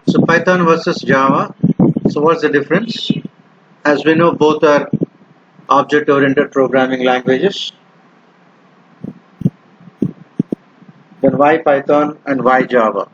So Python versus Java. So what's the difference? As we know, both are object-oriented programming languages. Then why Python and why Java?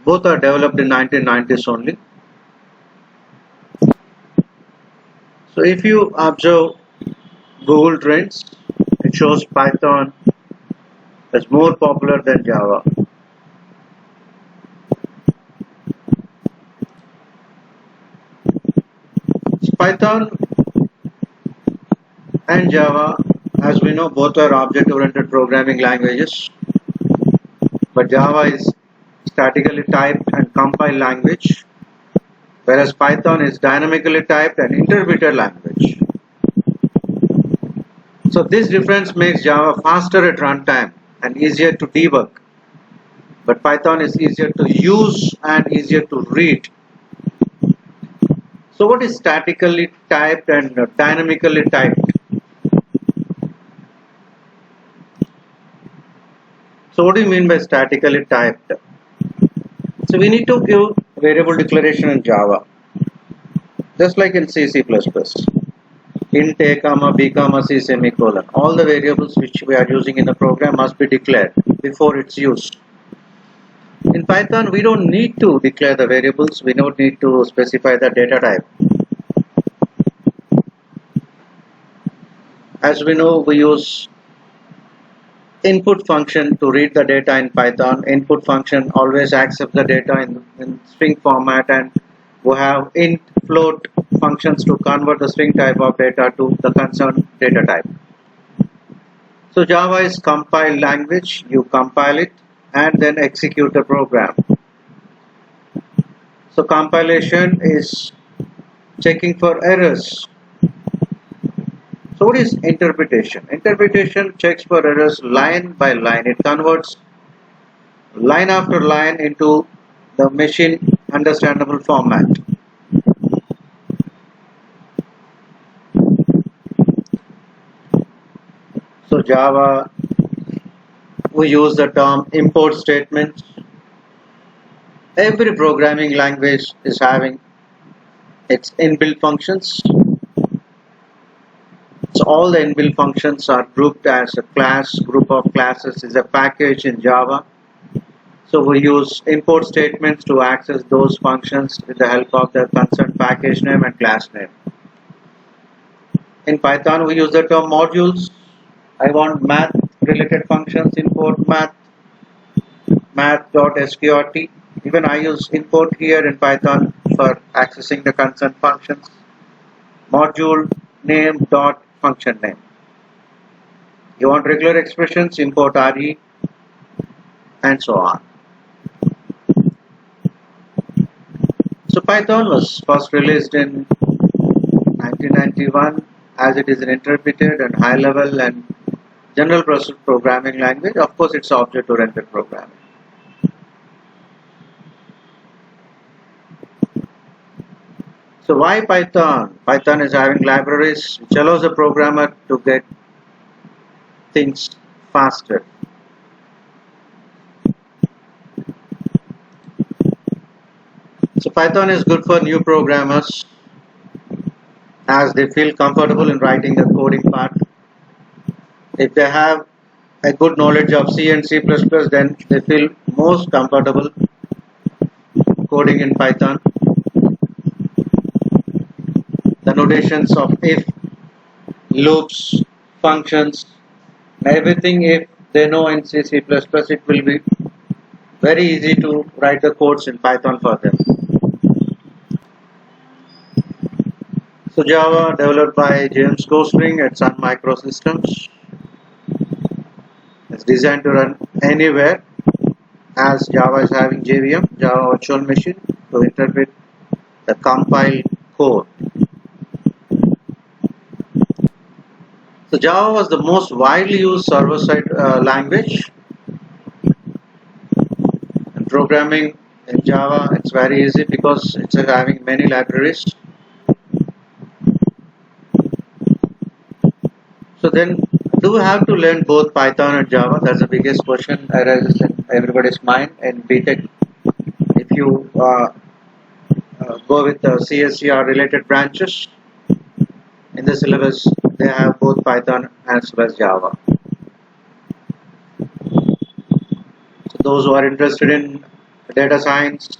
Both are developed in 1990s only. So if you observe Google Trends, it shows Python is more popular than Java. So Python and Java, as we know, both are object-oriented programming languages, but Java is statically typed and compiled language, whereas Python is dynamically typed and interpreted language. So this difference makes Java faster at runtime and easier to debug, but Python is easier to use and easier to read. So what is statically typed and dynamically typed? So what do you mean by statically typed? So we need to give variable declaration in Java, just like in C, C++. Int a comma b comma c semicolon. All the variables which we are using in the program must be declared before it's used. In Python, we don't need to declare the variables. We don't need to specify the data type. As we know, we use input function to read the data in Python. Input function always accepts the data in string format, and we have int, float functions to convert the string type of data to the concerned data type. So Java is compiled language. You compile it and then execute the program. So compilation is checking for errors. So what is interpretation? Interpretation checks for errors line by line. It converts line after line into the machine understandable format. So Java, we use the term import statements. Every programming language is having its inbuilt functions. So all the inbuilt functions are grouped as a class. Group of classes is a package in Java. So we use import statements to access those functions with the help of the concerned package name and class name. In Python, we use the term modules. I want math related functions, import math.sqrt. Even I use import here in Python for accessing the concerned functions. Module name dot function name. You want regular expressions, import RE, and so on. So Python was first released in 1991, as it is an interpreted and high level and general purpose programming language. Of course, it's object oriented programming. So why Python? Python is having libraries which allows the programmer to get things faster. So Python is good for new programmers as they feel comfortable in writing the coding part. If they have a good knowledge of C and C++, then they feel most comfortable coding in Python. The notations of if, loops, functions, everything, if they know in C, C++, it will be very easy to write the codes in Python for them. So Java, developed by James Gosling at Sun Microsystems, is designed to run anywhere, as Java is having JVM, Java Virtual Machine, to interpret the compiled code. So Java was the most widely used server-side language. And programming in Java, it's very easy because it's having many libraries. So then, do we have to learn both Python and Java? That's the biggest question arises in everybody's mind in BTech. If you go with the CSCR related branches, in the syllabus they have both Python as well as Java. So those who are interested in data science,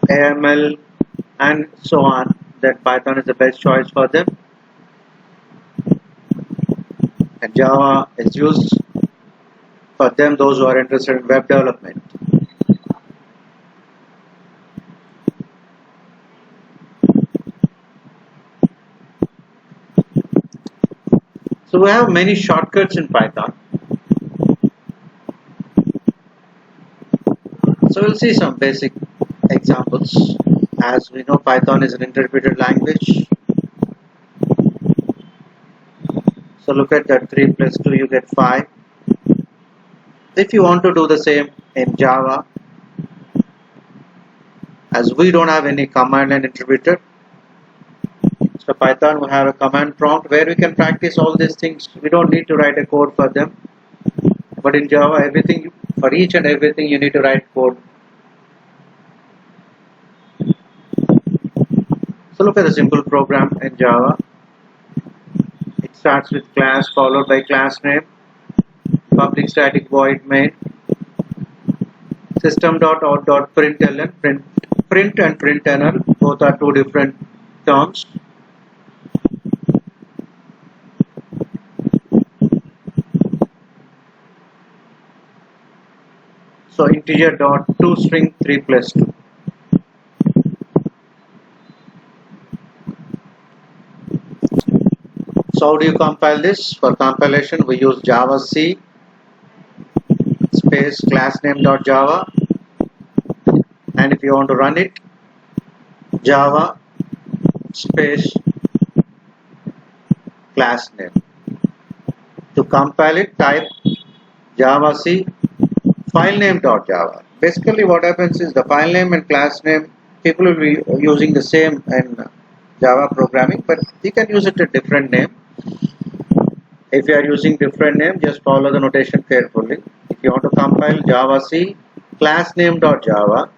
AML, and so on, then Python is the best choice for them. And Java is used for them, those who are interested in web development. So we have many shortcuts in Python. So we'll see some basic examples. As we know, Python is an interpreted language. So look at that, 3 plus 2, you get 5. If you want to do the same in Java, as we don't have any command line interpreter, so Python will have a command prompt where we can practice all these things. We don't need to write a code for them. But in Java, everything, for each and everything, you need to write code. So look at the simple program in Java. It starts with class followed by class name, public static void main, system.out.println. Print and println both are two different terms. So integer dot toString 3 plus 2. So how do you compile this? For compilation we use javac space classname.java, and if you want to run it, java space class name. To compile it, type javac filename.java. Basically what happens is the file name and class name, people will be using the same in Java programming, but you can use it a different name. If you are using different name, just follow the notation carefully. If you want to compile javac classname.java,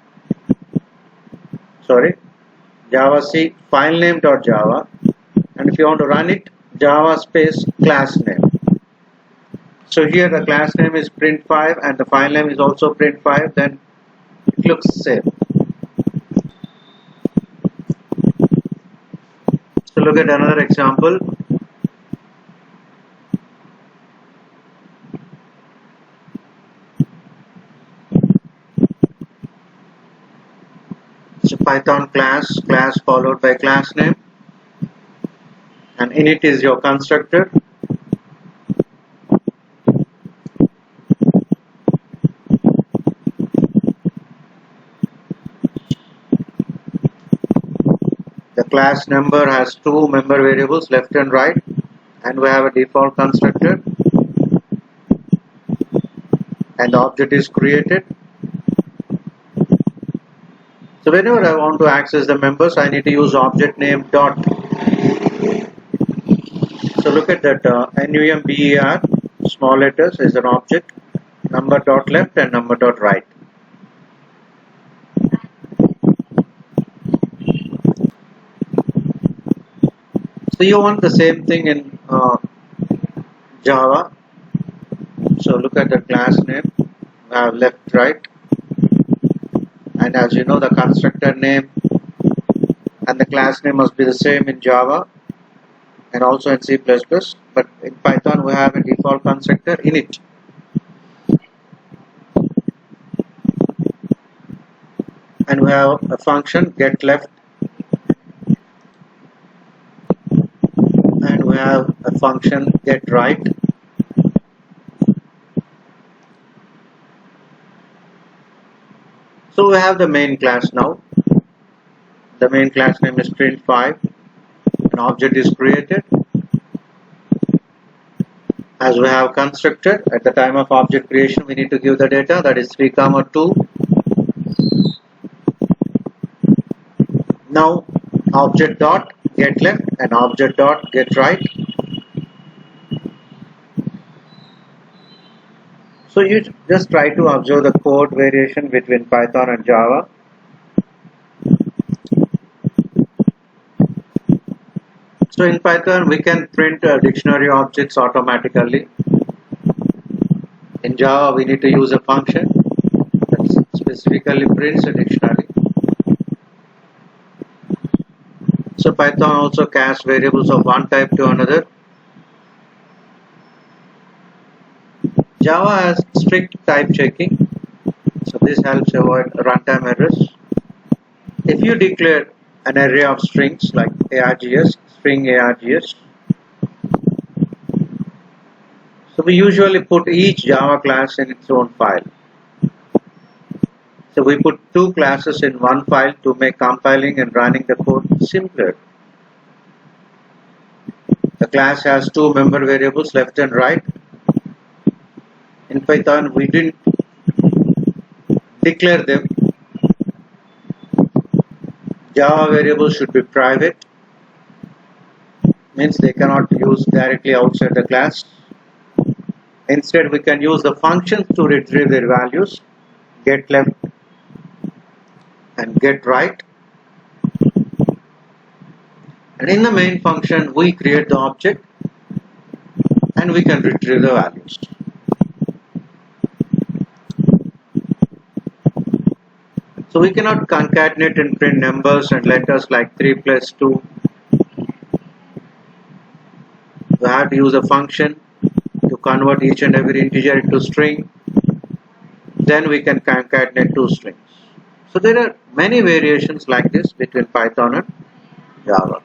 javac filename.java, and if you want to run it, java space class name. So here the class name is print5 and the file name is also print5, then it looks the same. So look at another example. So Python class followed by class name, and init is your constructor. The class number has two member variables, left and right, and we have a default constructor, and the object is created. So whenever I want to access the members, I need to use object name dot. So look at that, number, small letters, is an object, number dot left and number dot right. So you want the same thing in Java. So look at the class name, left, right, and as you know, the constructor name and the class name must be the same in Java and also in C++, but in Python we have a default constructor init. And we have a function get left, and we have a function get right. So we have the main class now. The main class name is print5. An object is created. As we have constructor, at the time of object creation we need to give the data, that is 3, 2. Now object dot get left and object dot get right. So you just try to observe the code variation between Python and Java. So in Python, we can print dictionary objects automatically. In Java, we need to use a function that specifically prints a dictionary. So Python also casts variables of one type to another. Java has strict type checking, so this helps avoid runtime errors. If you declare an array of strings like args, string args, so we usually put each Java class in its own file. So we put two classes in one file to make compiling and running the code simpler. The class has two member variables, left and right. In Python, we didn't declare them. Java variables should be private, means they cannot use directly outside the class. Instead, we can use the functions to retrieve their values, get left and get right. And in the main function, we create the object and we can retrieve the values. So we cannot concatenate and print numbers and letters like 3 plus 2. We have to use a function to convert each and every integer into string. Then we can concatenate two strings. So there are many variations like this between Python and Java.